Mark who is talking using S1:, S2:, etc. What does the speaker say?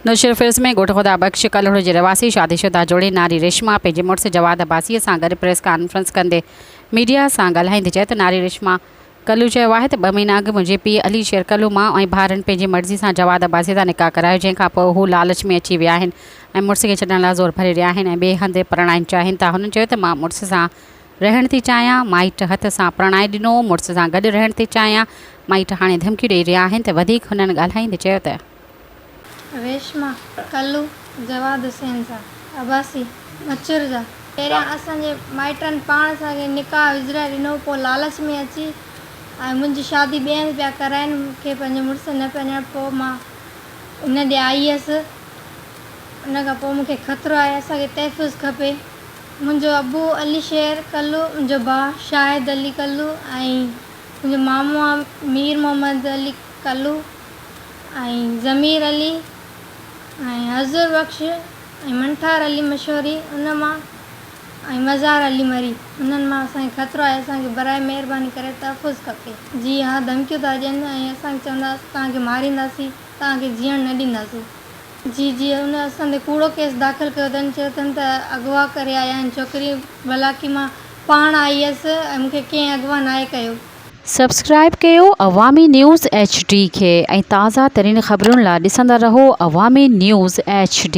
S1: नौशहर में ॻोठ ख़ुदा बख्श कल्हड़ जे रवासी शादीशुदा जोड़े नारी रेशमा पंहिंजे मुड़ुस जवाद अब्बासी सां गॾु प्रेस कॉन्फ्रेंस कंदे मीडिया सां ॻाल्हाईंदे चयो त नारी रेशमा कल्लू चयो आहे त 2 महीना अॻु मुंहिंजे पीउ अली शेर कल्लू मां ऐं भाउरनि पंहिंजी मर्ज़ी सां जवाद अब्बासी सां निकाह करायो, जंहिंखां पोइ हू लालच में अची विया आहिनि ऐं मुड़ुस खे छॾण लाइ ज़ोर भरे रहिया आहिनि ऐं ॿिए हंधि परिणाइणु चाहिनि था। हुननि चयो त मां मुड़ुस सां रहण थी चाहियां, माइट हथ सां परिणाए ॾिनो, मुड़ुस सां गॾु रहण थी चाहियां, माइट हाणे धमकियूं ॾेई रहिया आहिनि। त वधीक हुननि ॻाल्हाईंदे चयो त
S2: रेशमा कल्लू जवाद हुसैन सां अब्बासी मचूर जा पहिरियां असांजे माइटनि पाण असांखे निकाह विझराए ॾिनो, पोइ लालच में अची ऐं मुंहिंजी शादी ॿिए हंधि पिया कराइनि, मूंखे पंहिंजो मुड़ुस न पिया, पोइ मां इन ॾे आई हुअसि। उन खां पोइ मूंखे ख़तरो आहे, असांखे तहफ़ुज़ खपे। मुंहिंजो अबू अली शेर कल्लू, मुंहिंजो भाउ शाहिद अली कल्लू ऐं मुंहिंजो मामो आहे मीर मोहम्मद अली कल्लू ऐं ज़मीर अली ऐं हज़ुर बख्श ऐं मंठार अली मशहूरी उन मां ऐं मज़ार अली मरी, उन्हनि मां असांखे ख़तरो आहे। असांखे बराए महिरबानी करे तहफ़ुज़ खपे। जी हा, धमकियूं था ॾियनि ऐं असांखे चवंदा तव्हांखे मारींदासीं, तव्हांखे जीअण न ॾींदासीं। जी उन असां ते कूड़ो केस दाख़िल कयो अथनि, चयो अथनि त अगवा करे आया आहिनि छोकिरी, भलाकी मां पाण आई हुअसि ऐं मूंखे कंहिं अगवा नाहे कयो।
S1: सब्सक्राइब कयो अवामी न्यूज़ HD खे ऐं ताज़ा तरीन ख़बरुनि लाइ ॾिसंदा रहो अवामी न्यूज़ HD।